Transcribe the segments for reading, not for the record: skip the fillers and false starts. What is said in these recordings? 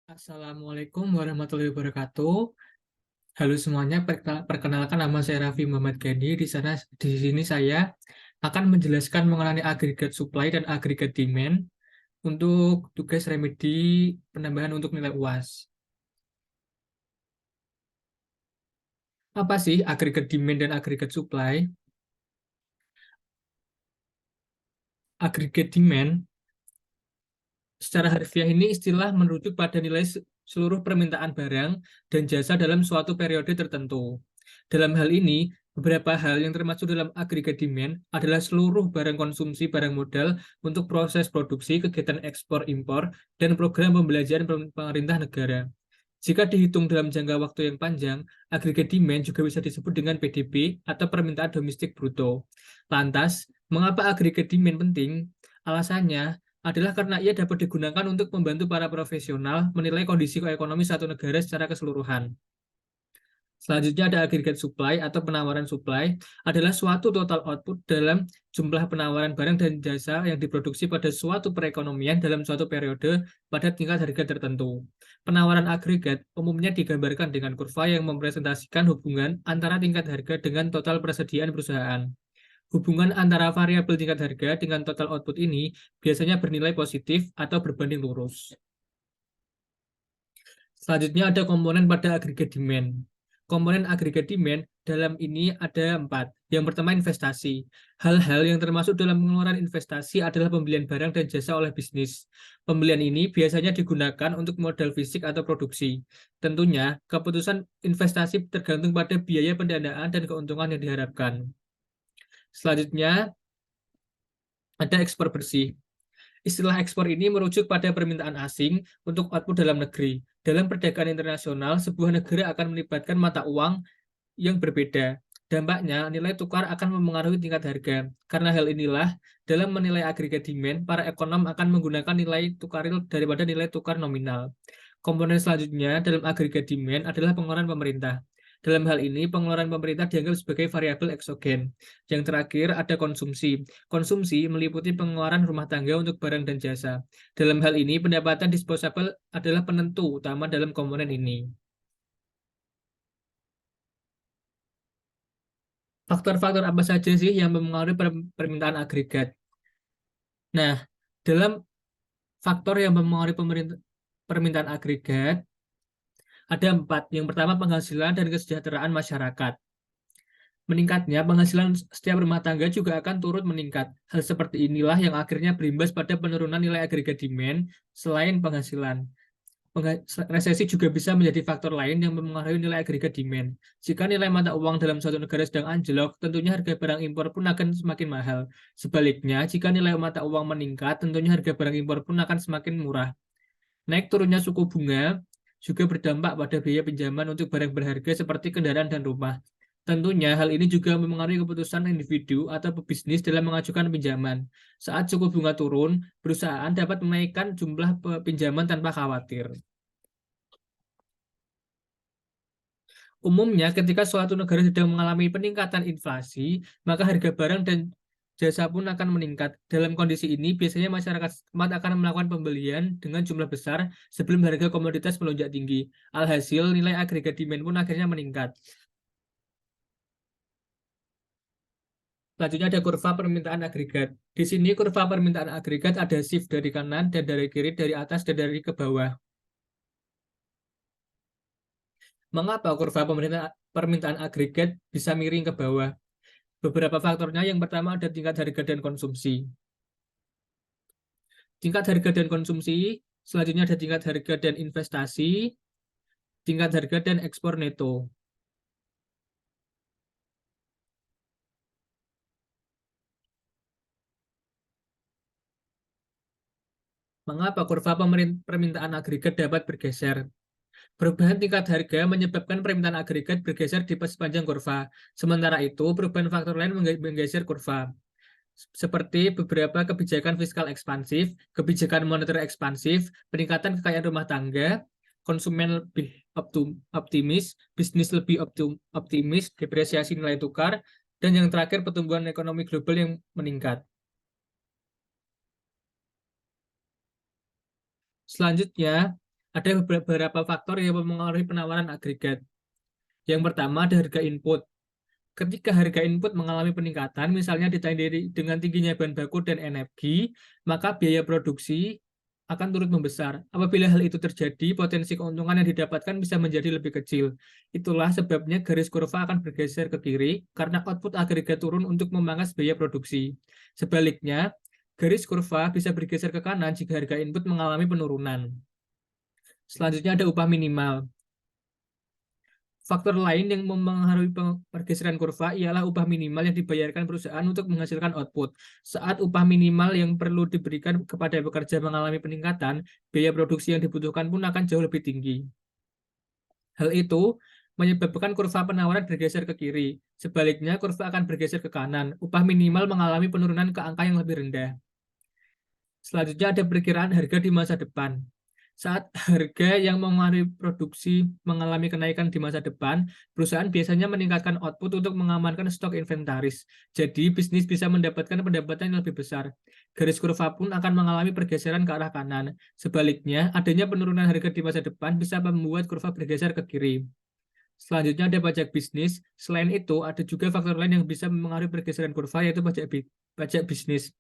Assalamualaikum warahmatullahi wabarakatuh. Halo semuanya, perkenalkan nama saya Raffi Muhammad Gani. Di sini saya akan menjelaskan mengenai agregat supply dan agregat demand untuk tugas remedi penambahan untuk nilai UAS. Apa sih agregat demand dan agregat supply? Agregat demand secara harfiah ini istilah merujuk pada nilai seluruh permintaan barang dan jasa dalam suatu periode tertentu. Dalam hal ini, beberapa hal yang termasuk dalam agregat demand adalah seluruh barang konsumsi barang modal untuk proses produksi, kegiatan ekspor-impor, dan program pembelajaran pemerintah negara. Jika dihitung dalam jangka waktu yang panjang, agregat demand juga bisa disebut dengan PDB atau permintaan domestik bruto. Lantas, mengapa agregat demand penting? Alasannya adalah karena ia dapat digunakan untuk membantu para profesional menilai kondisi ekonomi suatu negara secara keseluruhan. Selanjutnya ada agregat supply atau penawaran supply adalah suatu total output dalam jumlah penawaran barang dan jasa yang diproduksi pada suatu perekonomian dalam suatu periode pada tingkat harga tertentu. Penawaran agregat umumnya digambarkan dengan kurva yang merepresentasikan hubungan antara tingkat harga dengan total persediaan perusahaan. Hubungan antara variabel tingkat harga dengan total output ini biasanya bernilai positif atau berbanding lurus. Selanjutnya ada komponen pada agregat demand. Komponen agregat demand dalam ini ada 4. Yang pertama investasi. Hal-hal yang termasuk dalam pengeluaran investasi adalah pembelian barang dan jasa oleh bisnis. Pembelian ini biasanya digunakan untuk modal fisik atau produksi. Tentunya, keputusan investasi tergantung pada biaya pendanaan dan keuntungan yang diharapkan. Selanjutnya, ada ekspor bersih. Istilah ekspor ini merujuk pada permintaan asing untuk output dalam negeri. Dalam perdagangan internasional, sebuah negara akan melibatkan mata uang yang berbeda. Dampaknya, nilai tukar akan memengaruhi tingkat harga. Karena hal inilah, dalam menilai agregat demand, para ekonom akan menggunakan nilai tukar real daripada nilai tukar nominal. Komponen selanjutnya dalam agregat demand adalah pengeluaran pemerintah. Dalam hal ini, pengeluaran pemerintah dianggap sebagai variabel eksogen. Yang terakhir ada konsumsi. Konsumsi meliputi pengeluaran rumah tangga untuk barang dan jasa. Dalam hal ini, pendapatan disposable adalah penentu utama dalam komponen ini. Faktor-faktor apa saja sih yang mempengaruhi permintaan agregat? Nah, dalam faktor yang mempengaruhi permintaan agregat, ada 4. Yang pertama, penghasilan dan kesejahteraan masyarakat. Meningkatnya penghasilan setiap rumah tangga juga akan turut meningkat. Hal seperti inilah yang akhirnya berimbas pada penurunan nilai agregat demand selain penghasilan. Resesi juga bisa menjadi faktor lain yang mempengaruhi nilai agregat demand. Jika nilai mata uang dalam suatu negara sedang anjlok, tentunya harga barang impor pun akan semakin mahal. Sebaliknya, jika nilai mata uang meningkat, tentunya harga barang impor pun akan semakin murah. Naik turunnya suku bunga juga berdampak pada biaya pinjaman untuk barang berharga seperti kendaraan dan rumah. Tentunya hal ini juga mempengaruhi keputusan individu atau pebisnis dalam mengajukan pinjaman. Saat suku bunga turun, perusahaan dapat menaikkan jumlah pinjaman tanpa khawatir. Umumnya, ketika suatu negara sedang mengalami peningkatan inflasi, maka harga barang dan jasa pun akan meningkat. Dalam kondisi ini, biasanya masyarakat setempat akan melakukan pembelian dengan jumlah besar sebelum harga komoditas melonjak tinggi. Alhasil, nilai agregat demand pun akhirnya meningkat. Selanjutnya ada kurva permintaan agregat. Di sini kurva permintaan agregat ada shift dari kanan dan dari kiri, dari atas dan dari ke bawah. Mengapa kurva permintaan agregat bisa miring ke bawah? Beberapa faktornya, yang pertama ada tingkat harga dan konsumsi. Tingkat harga dan konsumsi, selanjutnya ada tingkat harga dan investasi, tingkat harga dan ekspor neto. Mengapa kurva permintaan agregat dapat bergeser? Perubahan tingkat harga menyebabkan permintaan agregat bergeser di sepanjang kurva. Sementara itu, perubahan faktor lain menggeser kurva, seperti beberapa kebijakan fiskal ekspansif, kebijakan moneter ekspansif, peningkatan kekayaan rumah tangga, konsumen lebih optimis, bisnis lebih optimis, depresiasi nilai tukar, dan yang terakhir pertumbuhan ekonomi global yang meningkat. Selanjutnya, Ada beberapa faktor yang mempengaruhi penawaran agregat. Yang pertama ada harga input. Ketika harga input mengalami peningkatan, misalnya ditandai dengan tingginya bahan baku dan energi, maka biaya produksi akan turut membesar. Apabila hal itu terjadi, potensi keuntungan yang didapatkan bisa menjadi lebih kecil. Itulah sebabnya garis kurva akan bergeser ke kiri karena output agregat turun untuk memangkas biaya produksi. Sebaliknya, garis kurva bisa bergeser ke kanan jika harga input mengalami penurunan. Selanjutnya ada upah minimal. Faktor lain yang mempengaruhi pergeseran kurva ialah upah minimal yang dibayarkan perusahaan untuk menghasilkan output. Saat upah minimal yang perlu diberikan kepada pekerja mengalami peningkatan, biaya produksi yang dibutuhkan pun akan jauh lebih tinggi. Hal itu menyebabkan kurva penawaran bergeser ke kiri. Sebaliknya, kurva akan bergeser ke kanan. Upah minimal mengalami penurunan ke angka yang lebih rendah. Selanjutnya ada perkiraan harga di masa depan. Saat harga yang mengaruhi produksi mengalami kenaikan di masa depan, perusahaan biasanya meningkatkan output untuk mengamankan stok inventaris. Jadi, bisnis bisa mendapatkan pendapatan yang lebih besar. Garis kurva pun akan mengalami pergeseran ke arah kanan. Sebaliknya, adanya penurunan harga di masa depan bisa membuat kurva bergeser ke kiri. Selanjutnya ada pajak bisnis. Selain itu, ada juga faktor lain yang bisa mempengaruhi pergeseran kurva, yaitu pajak bisnis.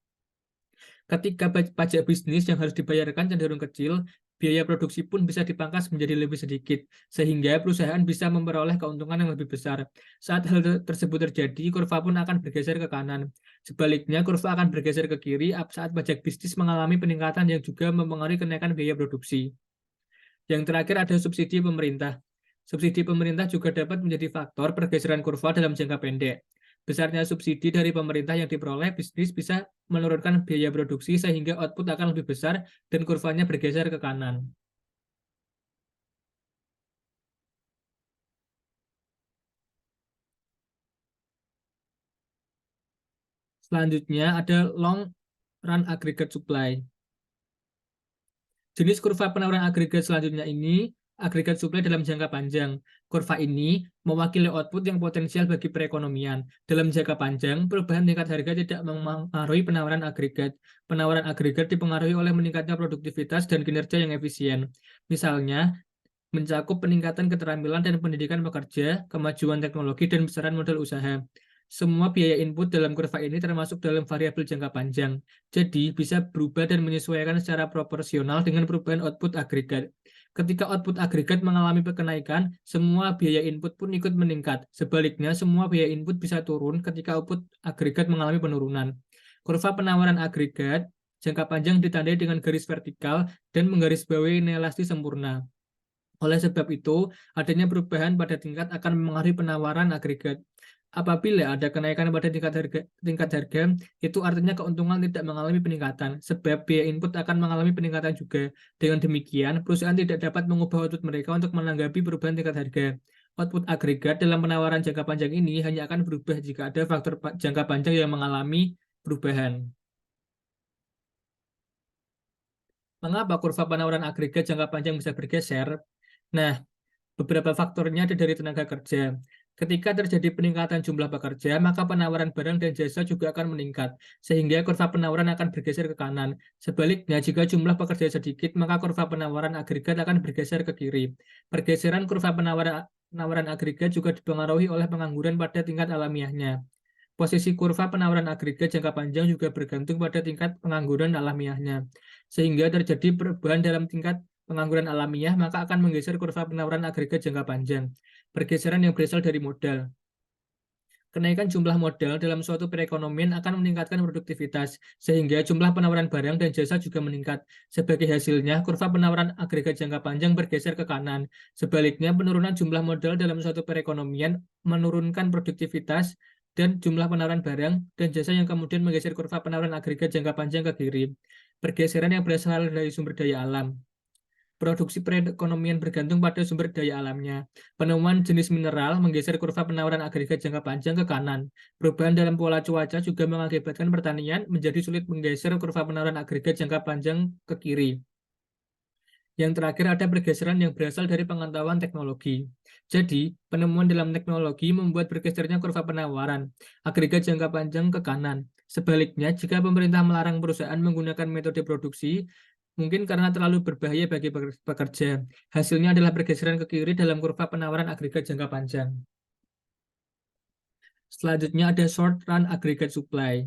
Ketika pajak bisnis yang harus dibayarkan cenderung kecil, biaya produksi pun bisa dipangkas menjadi lebih sedikit, sehingga perusahaan bisa memperoleh keuntungan yang lebih besar. Saat hal tersebut terjadi, kurva pun akan bergeser ke kanan. Sebaliknya, kurva akan bergeser ke kiri saat pajak bisnis mengalami peningkatan yang juga mempengaruhi kenaikan biaya produksi. Yang terakhir ada subsidi pemerintah. Subsidi pemerintah juga dapat menjadi faktor pergeseran kurva dalam jangka pendek. Besarnya subsidi dari pemerintah yang diperoleh bisnis bisa menurunkan biaya produksi sehingga output akan lebih besar dan kurvanya bergeser ke kanan. Selanjutnya ada long run aggregate supply. Jenis kurva penawaran agregat selanjutnya ini agregat suplai dalam jangka panjang. Kurva ini mewakili output yang potensial bagi perekonomian. Dalam jangka panjang, perubahan tingkat harga tidak mempengaruhi penawaran agregat. Penawaran agregat dipengaruhi oleh meningkatnya produktivitas dan kinerja yang efisien. Misalnya, mencakup peningkatan keterampilan dan pendidikan pekerja, kemajuan teknologi, dan besaran modal usaha. Semua biaya input dalam kurva ini termasuk dalam variabel jangka panjang, jadi bisa berubah dan menyesuaikan secara proporsional dengan perubahan output agregat. Ketika output agregat mengalami kenaikan, semua biaya input pun ikut meningkat. Sebaliknya, semua biaya input bisa turun ketika output agregat mengalami penurunan. Kurva penawaran agregat jangka panjang ditandai dengan garis vertikal dan menggarisbawahi inelastis sempurna. Oleh sebab itu, adanya perubahan pada tingkat akan mempengaruhi penawaran agregat. Apabila ada kenaikan pada tingkat harga, itu artinya keuntungan tidak mengalami peningkatan, sebab biaya input akan mengalami peningkatan juga. Dengan demikian, perusahaan tidak dapat mengubah output mereka untuk menanggapi perubahan tingkat harga. Output agregat dalam penawaran jangka panjang ini hanya akan berubah jika ada faktor jangka panjang yang mengalami perubahan. Mengapa kurva penawaran agregat jangka panjang bisa bergeser? Nah, beberapa faktornya ada dari tenaga kerja. Ketika terjadi peningkatan jumlah pekerja, maka penawaran barang dan jasa juga akan meningkat, sehingga kurva penawaran akan bergeser ke kanan. Sebaliknya, jika jumlah pekerja sedikit, maka kurva penawaran agregat akan bergeser ke kiri. Pergeseran kurva penawaran agregat juga dipengaruhi oleh pengangguran pada tingkat alamiahnya. Posisi kurva penawaran agregat jangka panjang juga bergantung pada tingkat pengangguran alamiahnya. Sehingga terjadi perubahan dalam tingkat pengangguran alamiah, maka akan menggeser kurva penawaran agregat jangka panjang. Pergeseran yang berasal dari modal. Kenaikan jumlah modal dalam suatu perekonomian akan meningkatkan produktivitas, sehingga jumlah penawaran barang dan jasa juga meningkat. Sebagai hasilnya, kurva penawaran agregat jangka panjang bergeser ke kanan. Sebaliknya, penurunan jumlah modal dalam suatu perekonomian menurunkan produktivitas dan jumlah penawaran barang dan jasa yang kemudian menggeser kurva penawaran agregat jangka panjang ke kiri. Pergeseran yang berasal dari sumber daya alam. Produksi perekonomian bergantung pada sumber daya alamnya. Penemuan jenis mineral menggeser kurva penawaran agregat jangka panjang ke kanan. Perubahan dalam pola cuaca juga mengakibatkan pertanian menjadi sulit menggeser kurva penawaran agregat jangka panjang ke kiri. Yang terakhir ada pergeseran yang berasal dari pengetahuan teknologi. Jadi, penemuan dalam teknologi membuat bergesernya kurva penawaran agregat jangka panjang ke kanan. Sebaliknya, jika pemerintah melarang perusahaan menggunakan metode produksi, mungkin karena terlalu berbahaya bagi pekerja. Hasilnya adalah pergeseran ke kiri dalam kurva penawaran agregat jangka panjang. Selanjutnya ada short run aggregate supply.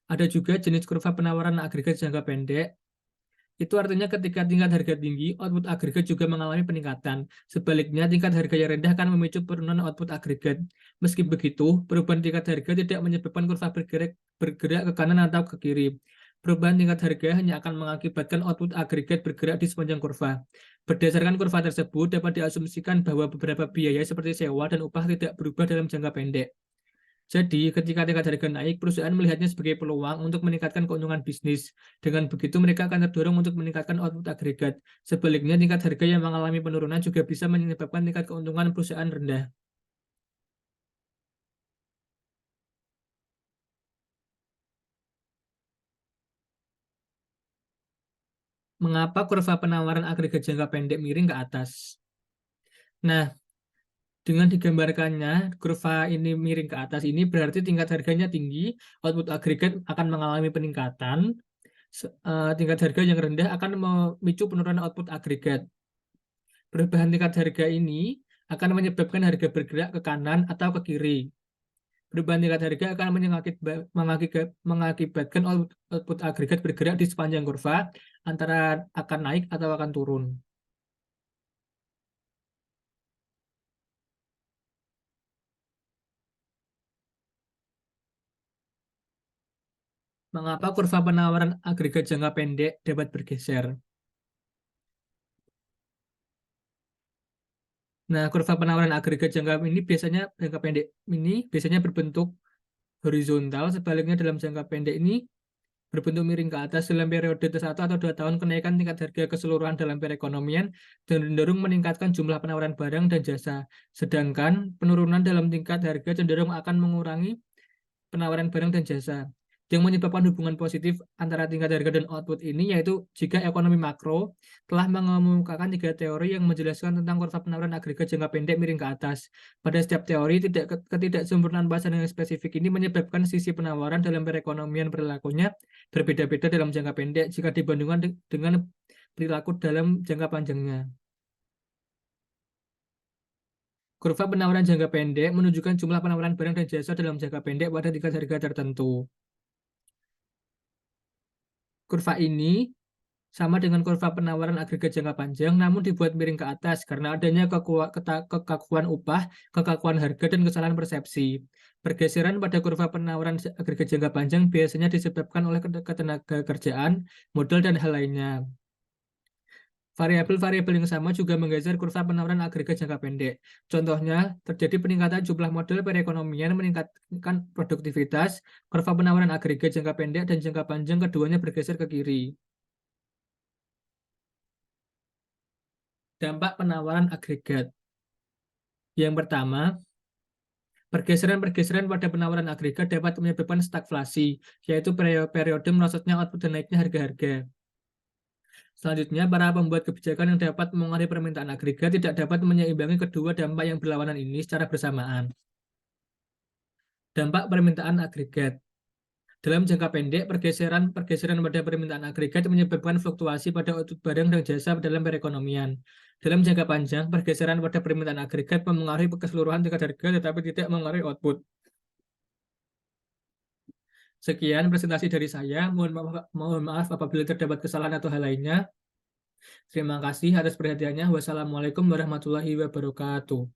Ada juga jenis kurva penawaran agregat jangka pendek. Itu artinya ketika tingkat harga tinggi, output agregat juga mengalami peningkatan. Sebaliknya, tingkat harga yang rendah akan memicu penurunan output agregat. Meski begitu, perubahan tingkat harga tidak menyebabkan kurva bergerak ke kanan atau ke kiri. Perubahan tingkat harga hanya akan mengakibatkan output agregat bergerak di sepanjang kurva. Berdasarkan kurva tersebut, dapat diasumsikan bahwa beberapa biaya seperti sewa dan upah tidak berubah dalam jangka pendek. Jadi, ketika tingkat harga naik, perusahaan melihatnya sebagai peluang untuk meningkatkan keuntungan bisnis. Dengan begitu, mereka akan terdorong untuk meningkatkan output agregat. Sebaliknya, tingkat harga yang mengalami penurunan juga bisa menyebabkan tingkat keuntungan perusahaan rendah. Mengapa kurva penawaran agregat jangka pendek miring ke atas? Nah, dengan digambarkannya, kurva ini miring ke atas ini berarti tingkat harganya tinggi, output agregat akan mengalami peningkatan, tingkat harga yang rendah akan memicu penurunan output agregat. Perubahan tingkat harga ini akan menyebabkan harga bergerak ke kanan atau ke kiri. Perubahan tingkat harga akan mengakibatkan output agregat bergerak di sepanjang kurva, antara akan naik atau akan turun. Mengapa kurva penawaran agregat jangka pendek dapat bergeser? Nah, kurva penawaran agregat jangka pendek ini biasanya berbentuk horizontal, sebaliknya dalam jangka pendek ini berbentuk miring ke atas. Dalam periode 1 atau 2 tahun, kenaikan tingkat harga keseluruhan dalam perekonomian dan cenderung meningkatkan jumlah penawaran barang dan jasa. Sedangkan penurunan dalam tingkat harga cenderung akan mengurangi penawaran barang dan jasa. Yang menyebabkan hubungan positif antara tingkat harga dan output ini yaitu jika ekonomi makro telah mengemukakan 3 teori yang menjelaskan tentang kurva penawaran agregat jangka pendek miring ke atas. Pada setiap teori, ketidaksempurnaan bahasan yang spesifik ini menyebabkan sisi penawaran dalam perekonomian perilakunya berbeda-beda dalam jangka pendek jika dibandingkan dengan perilaku dalam jangka panjangnya. Kurva penawaran jangka pendek menunjukkan jumlah penawaran barang dan jasa dalam jangka pendek pada tingkat harga tertentu. Kurva ini sama dengan kurva penawaran agregat jangka panjang, namun dibuat miring ke atas karena adanya kekakuan upah, kekakuan harga, dan kesalahan persepsi. Pergeseran pada kurva penawaran agregat jangka panjang biasanya disebabkan oleh ketenaga kerjaan, modal, dan hal lainnya. Variabel-variabel yang sama juga menggeser kurva penawaran agregat jangka pendek. Contohnya, terjadi peningkatan jumlah modal perekonomian, meningkatkan produktivitas, kurva penawaran agregat jangka pendek dan jangka panjang keduanya bergeser ke kiri. Dampak penawaran agregat. Yang pertama, pergeseran-pergeseran pada penawaran agregat dapat menyebabkan stagflasi, yaitu periode merosotnya output dan naiknya harga-harga. Selanjutnya, para pembuat kebijakan yang dapat mengaruhi permintaan agregat tidak dapat menyeimbangi kedua dampak yang berlawanan ini secara bersamaan. Dampak permintaan agregat. Dalam jangka pendek, pergeseran pada permintaan agregat menyebabkan fluktuasi pada output barang dan jasa dalam perekonomian. Dalam jangka panjang, pergeseran pada permintaan agregat mempengaruhi keseluruhan tingkat harga tetapi tidak mengaruhi output. Sekian presentasi dari saya. Mohon maaf apabila terdapat kesalahan atau hal lainnya. Terima kasih atas perhatiannya. Wassalamualaikum warahmatullahi wabarakatuh.